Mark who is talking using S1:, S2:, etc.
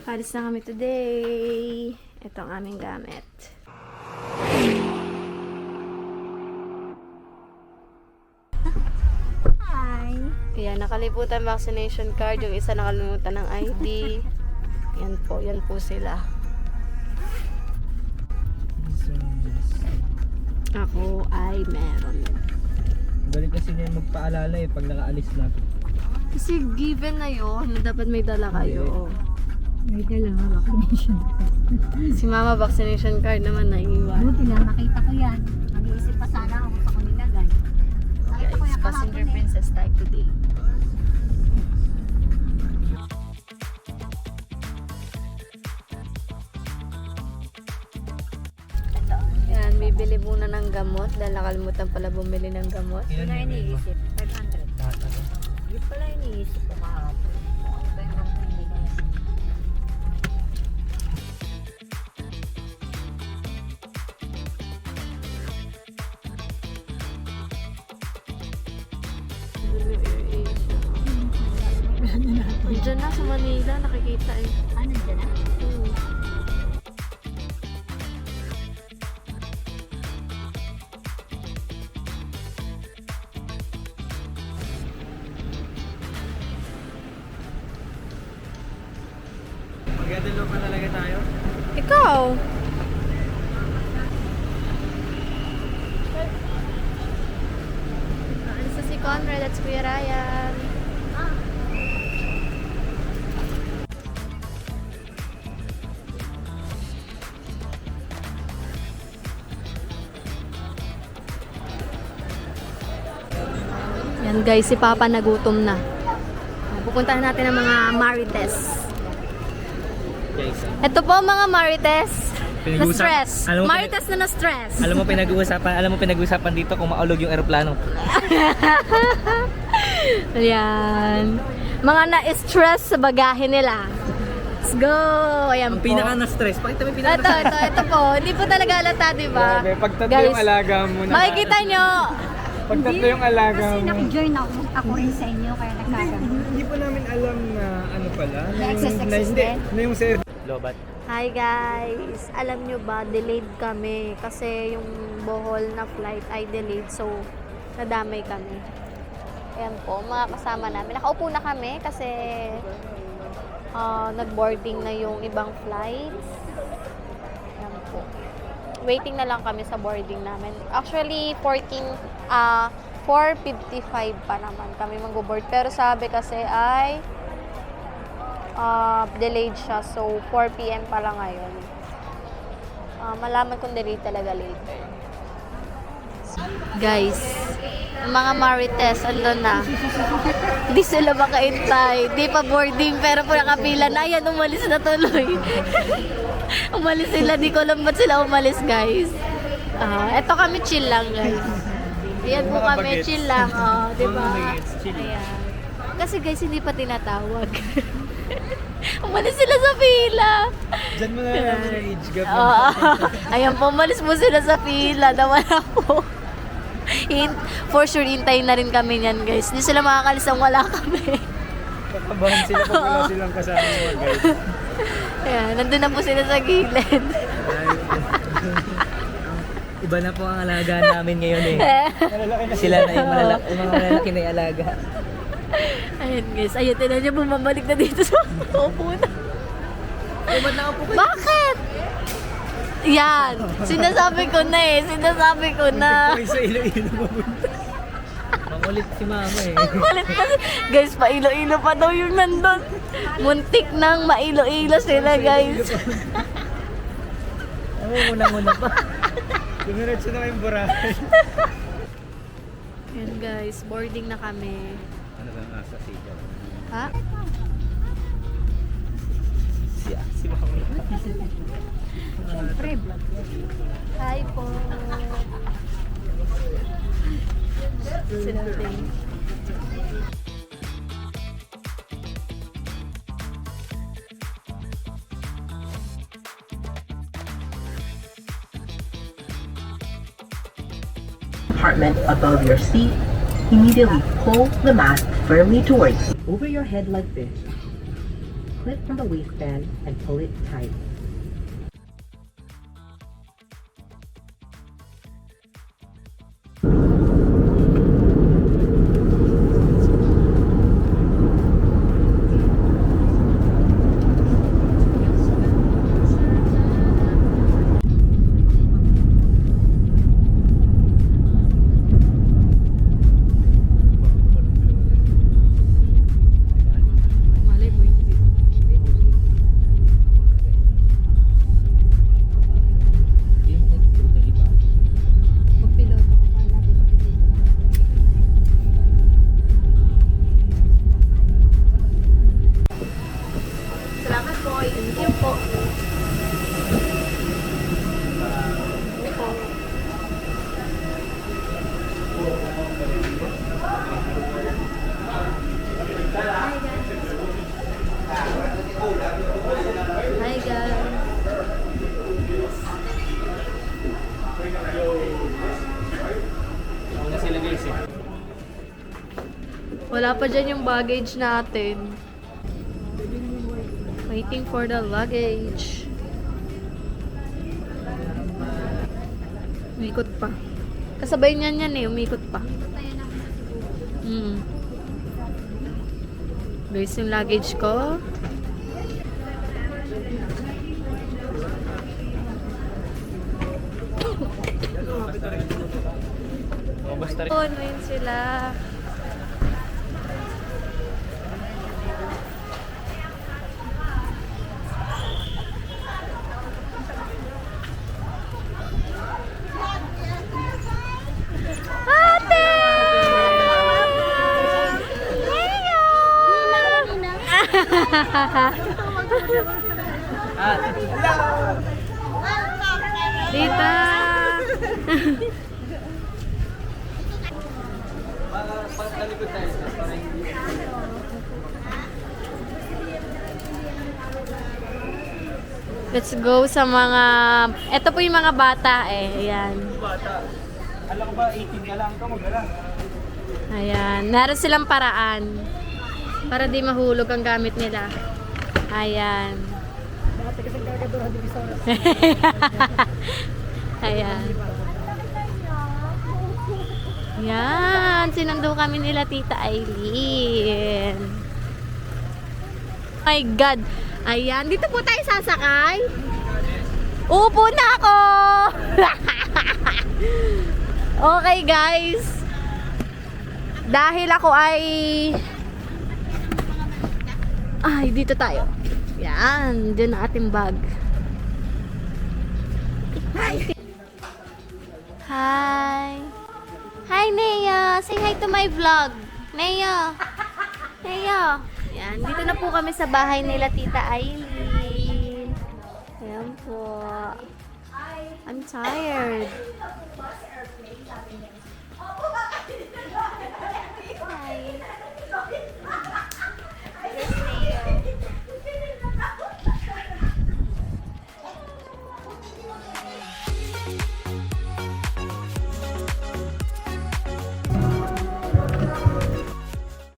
S1: Alis na kami today. Ito ang aming gamit. Hi! Ayan, nakalimutan vaccination card. Yung isa nakalimutan ng ID. Yan po sila. Ako ay meron.
S2: Galing kasi niya magpaalala eh pag nakaalis na.
S1: Kasi given na yun, dapat may dala kayo.
S3: May dala nga vaccination.
S1: Si mama vaccination card naman naiiwan.
S3: Buti lang, nakita ko yan. Nag-iisip pa sana ako sa kunilagay. Nakita ko
S1: Guys,
S3: yan
S1: passenger
S3: kahapon eh.
S1: princess type today. Yan, bibili muna ng gamot dahil nakalimutan pala bumili ng gamot.
S3: Yun na iniisip, 500. Yun pala iniisip ko kahapon. Ano ba yung pili ko?
S1: Diyan na sa Manila, nakikita eh.
S3: Ano dyan na?
S2: Magdadalo pa talaga tayo?
S1: Ikaw! Alis na si Conrad at si Kuya Ryan. Yan guys, si Papa nagutom na. Pupuntahan natin ang mga Marites.
S2: Guys,
S1: Ito po mga Marites. Na
S2: Pinag-uusap-
S1: stress.
S2: Alam mo,
S1: Marites na stress.
S2: alam mo pinag-uusapan dito kung maulog yung eroplano.
S1: Ayan. Mga na-stress sa bagahe nila. Let's go! Ayan
S2: Ang
S1: po.
S2: pinaka na-stress. Pakita mo yung pinaka
S1: Ito po. Hindi po talaga halata, di ba?
S4: Grabe, pag tatlo
S1: Guys,
S4: yung alaga mo na.
S1: makikita nyo.
S4: Pag tatlo yung alaga
S3: Kasi
S4: mo.
S3: naki-join ako rin sa inyo, kaya nagkagano.
S4: Hindi po namin alam na ano pala.
S3: Na
S4: yung-
S3: exist
S4: hindi,
S3: eh.
S4: na yung sa
S2: Lobat.
S1: Hi guys! Alam nyo ba, delayed kami. Kasi yung Bohol na flight ay delayed. So, nadamay kami. Ayan po, mga kasama namin. Nakaupo na kami kasi nag-boarding na yung ibang flights. Ayan po. Waiting na lang kami sa boarding namin. Actually, 4:55 pa naman kami mag-board. Pero sabi kasi ay delayed siya. So, 4 p.m. pa lang ngayon. Malaman kung delayed talaga later. Guys, ang mga Marites, andun na. Hindi sila makaintay. Di pa boarding, pero po nakapila na. Ayan, umalis na tuloy. Umalis sila. Di ko alam ba't sila umalis, guys. Eto kami, chill lang, guys. Ayan po kami, chill lang. Di ba? Ayan. Kasi guys, hindi pa tinatawag. Umalis sila sa pila.
S4: Diyan mo na lang namin yung age gap.
S1: Ayan po, umalis po sila sa pila. Nawala po. For sure, hintayin na rin kami niyan, guys. Hindi sila makakalis ang wala kami.
S4: Kakabahan sila pag wala silang kasama mo, guys.
S1: Ayan, nandun na po sila sa gilid.
S2: Iba na po ang alaga namin ngayon eh.
S4: Malalaki na
S2: Sila na yung mga malalaki na yung alaga.
S1: Ayan, guys. Ayun, tinan niyo, bumabalik na dito sa upo na.
S2: Ba't nakaupo kayo?
S1: Bakit? Yan. Sinasabi ko na eh. Sinasabi ko na.
S4: Ay, sa Iloilo mapunta.
S2: Makulit si mama eh.
S1: Ang kulit kasi. Guys, pailo-ilo pa daw yung nandun. Muntik nang mailo-ilo sila, guys.
S2: Ano muna pa.
S4: Dumiretso na kayong Boracay.
S1: Yan, guys. Boarding na kami.
S4: Ano ba nasa sigaw?
S1: Ha?
S2: Si mama.
S3: Siyempre, vlog.
S1: Hi po. Sila din.
S5: Compartment above your seat, immediately pull the mask firmly towards you. Over your head like this. clip from the waistband and pull it tight.
S3: Malay mo hindi.
S2: Hindi mo totally ba?
S3: Magpiloto ko pala. Di magpiloto ako.
S1: Salamat po. Thank you po. Hi guys.
S2: Una sila guys eh.
S1: Wala pa dyan yung baggage natin. Waiting for the luggage. Umikot pa. Kasabay niyan yan eh, umikot pa. Guys, yung luggage ko.
S2: O basta rin.
S1: Ano yun sila? Ate! Tita!
S2: Pagtalikod tayo. Para hindi.
S1: Let's go sa mga... Ito po yung mga bata eh. Ayan.
S2: Bata. Alam ba, 18 ka lang. Ikaw mag-ala.
S1: Ayan. Meron silang paraan. Para di mahulog ang gamit nila. Ayan.
S3: Dati kasi kagadahan di bisa.
S1: Ayan. Yan. Sinundo kami nila Tita Aileen. My God. Ayan. Dito po tayo sasakay. Upo na ako. Okay guys. Dahil ako ay dito tayo. Yan. Diyan ang ating bag. Hi. Hi, Nea. Say hi to my vlog. Nea. Nea. Yan. Dito na po kami sa bahay nila Tita Aileen. Ayan po. I'm tired.